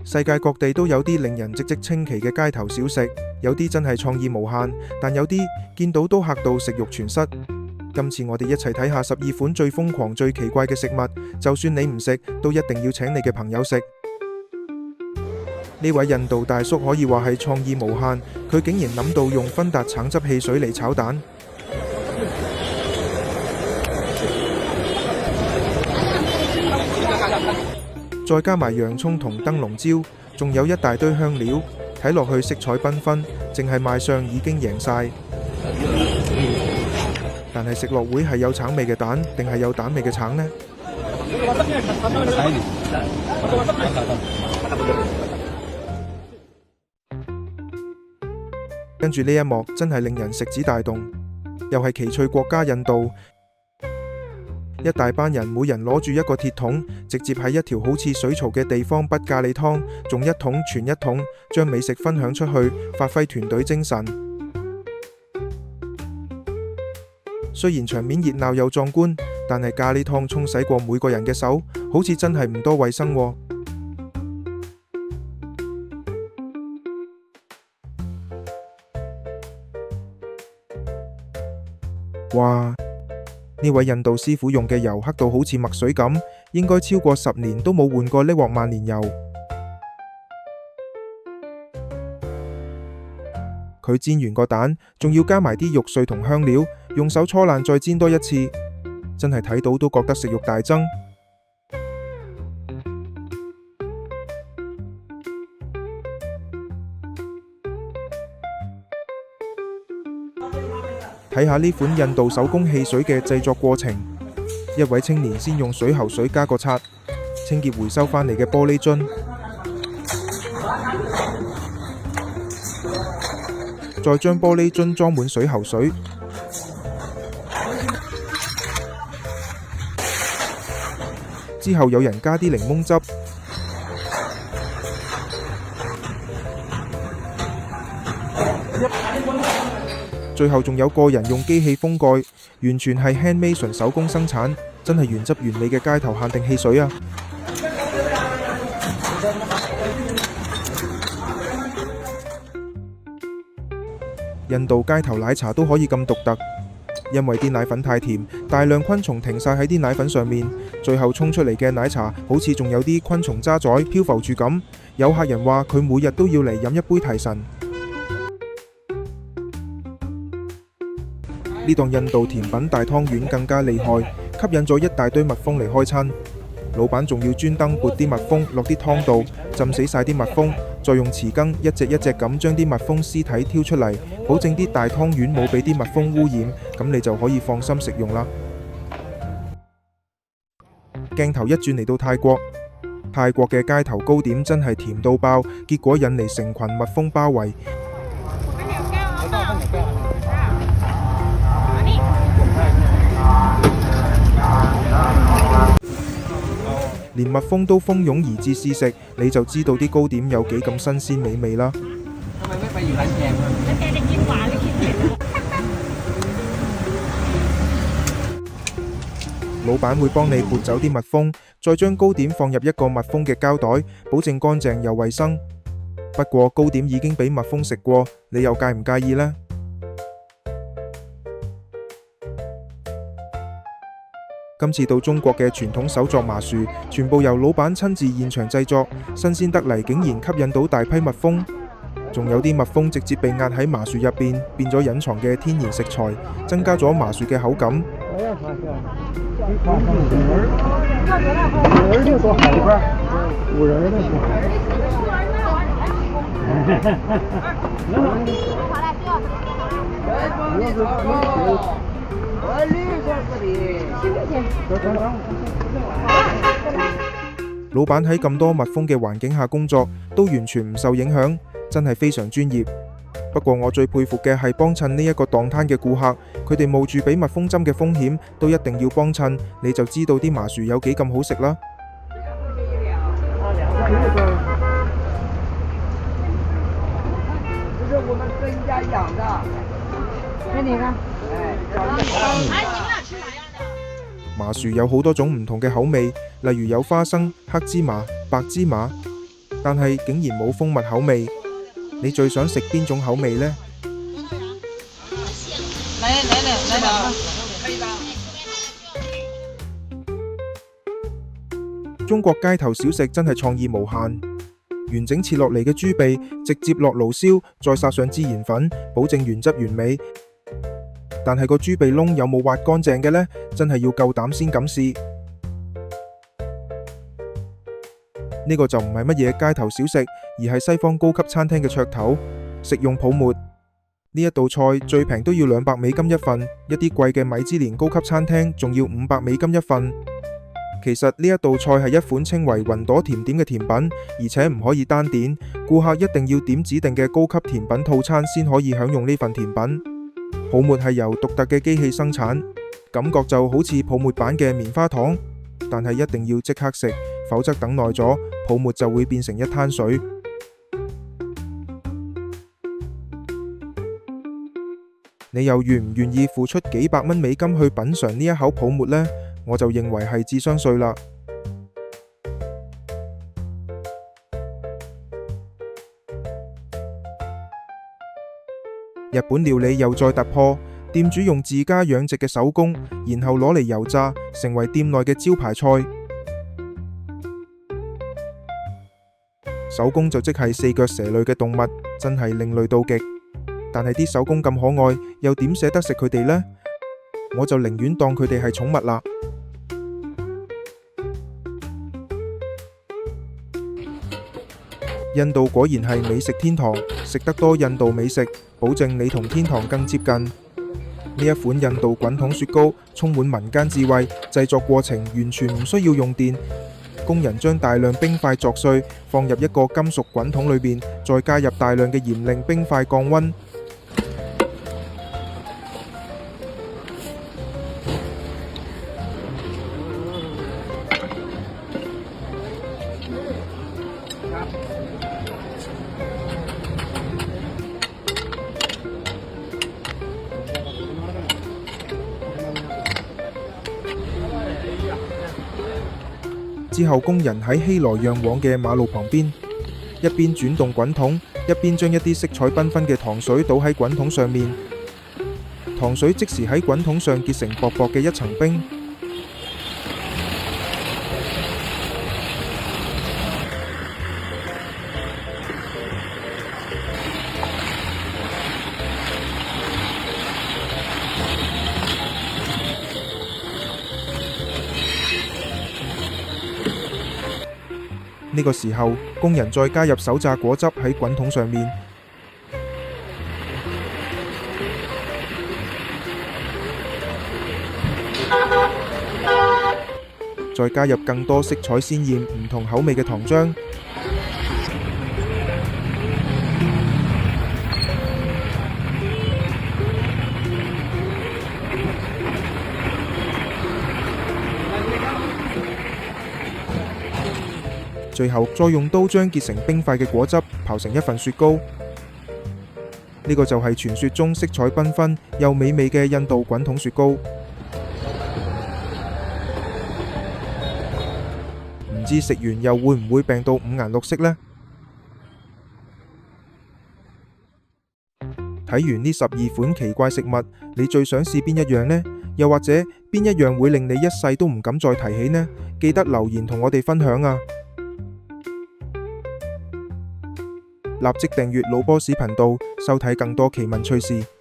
世界各地都有啲令人嘖嘖稱奇嘅街頭小食，有啲真係創意無限，但有啲見到都嚇到食慾全失。今次我哋一齊睇下12款最瘋狂最奇怪嘅食物，就算你唔食，都一定要請你嘅朋友食。呢位印度大叔可以話係創意無限，佢竟然諗到用芬達橙汁汽水嚟炒蛋。再加埋洋葱同燈籠椒，仲有一大堆香料，睇落去色彩繽紛，淨係賣相已經贏晒。但係食落會係有橙味嘅蛋，定係有蛋味嘅橙呢？跟住呢一幕真係令人食指大動，又係奇趣國家印度。一大班人每人攞住一個鐵桶，直接喺一條好似水槽嘅地方滗咖喱湯，仲一桶傳一桶，將美食分享出去，發揮團隊精神。雖然場面熱鬧又壯觀，但係咖喱湯沖洗過每個人嘅手，好似真係唔多衛生喎。哇！呢位印度師傅用嘅油黑到好似墨水咁，應該超過10年都冇換過呢鑊萬年油。佢煎完個蛋，仲要加埋啲肉碎同香料，用手搓爛再煎多一次，真係睇到都覺得食慾大增。睇下呢款印度手工汽水嘅製作過程，一位青年先用水喉水加個刷，清潔回收返嚟嘅玻璃樽，再將玻璃樽裝滿水喉水，之後有人加啲檸檬汁，最後仲有個人用機器封蓋，完全係 handmade 純手工生產，真係原汁原味嘅街頭限定汽水啊！印度街頭奶茶都可以咁獨特，因為啲奶粉太甜，大量昆蟲停晒喺啲奶粉上面，最後沖出嚟嘅奶茶好似仲有啲昆蟲渣滓漂浮住咁。有客人話佢每日都要嚟飲一杯提神。呢檔印度甜品大湯圓更加厲害，吸引咗一大堆蜜蜂嚟開餐。老闆仲要專登撥啲蜜蜂落啲湯度，浸死晒啲蜜蜂，再用匙羹一隻一隻咁將啲蜜蜂屍體挑出嚟，保證啲大湯圓冇俾啲蜜蜂污染，咁你就可以放心食用啦。鏡頭一轉嚟到泰國，泰國嘅街頭糕點真係甜到爆，結果引嚟成群蜜蜂包圍。連蜜蜂都蜂擁而至試食，你就知道啲糕點有幾咁新鮮美味啦。老闆會幫你撥走啲蜜蜂，再將糕點放入一個密封嘅膠袋，保證乾淨又衛生。不過糕點已經俾蜜蜂食過，你又介唔介意呢？今次到中國嘅傳統手作麻薯，全部由老闆親自現場製作，新鮮得嚟，竟然吸引到大批蜜蜂。仲有啲蜜蜂直接被壓喺麻薯入邊，變咗隱藏嘅天然食材，增加咗麻薯嘅口感。老闆喺咁多蜜蜂嘅環境下工作，都完全唔受影響，真係非常專業。不過我最佩服嘅係幫襯呢一個檔攤嘅顧客，佢哋冒住俾蜜蜂針嘅風險，都一定要幫襯，你就知道啲麻薯有幾咁好食啦。麻薯有好多種唔同嘅口味，例如有花生、黑芝麻、白芝麻。但係竟然冇蜂蜜口味。你最想食邊種口味呢？中國街頭小食真係創意無限，完整切落嚟嘅豬臂直接落爐燒，再撒上孜然粉，保證原汁原味。但係個豬臂窿有冇挖乾淨嘅呢？真係要夠膽先敢試。呢個就唔係乜嘢街頭小食，而係西方高級餐廳嘅噱頭——食用泡沫。呢一道菜最平都要$200一份，一啲貴嘅米芝蓮高級餐廳仲要$500一份。其實呢一道菜係一款稱為雲朵甜點嘅甜品，而且唔可以單點，顧客一定要點指定嘅高級甜品套餐先可以享用呢份甜品。泡沫係由獨特嘅機器生產，感覺就好似泡沫版嘅棉花糖，但係一定要即刻食，否則等耐咗，泡沫就會變成一灘水。你又願唔願意付出幾百蚊美金去品嘗呢一口泡沫呢？我就認為係智商稅啦。日本料理又再突破，店主用自家養殖嘅手工，然後攞嚟油炸，成為店內嘅招牌菜。手工就即係四腳蛇類嘅動物，真係另類到極。但係啲手工咁可愛，又點捨得食佢哋呢？我就寧願當佢哋係寵物啦。印度果然係美食天堂，食得多印度美食，保證你同天堂更接近。呢一款印度滾筒雪糕充滿民間智慧，製作過程完全唔需要用電，工人將大量冰塊鑿碎，放入一個金屬滾筒裏邊，再加入大量嘅鹽令冰塊降溫。之後，工人喺熙來攘往嘅馬路旁邊，一邊轉動滾筒，一邊將一啲色彩繽紛嘅糖水倒喺滾筒上面，糖水即時喺滾筒上結成薄薄嘅一層冰。呢個時候，工人再加入手榨果汁喺滾筒上面，再加入更多色彩鮮豔、唔同口味嘅糖漿。最後再用刀將結成冰塊嘅果汁刨成一份雪糕，呢個就係傳說中色彩繽紛又美味嘅印度滾筒雪糕。唔知食完又會唔會病到五顏六色呢？睇完呢12款奇怪食物，你最想試邊一樣呢？又或者邊一樣會令你一世都唔敢再提起呢？記得留言同我哋分享啊！立即訂閱老波士頻道，收睇更多奇聞趣事。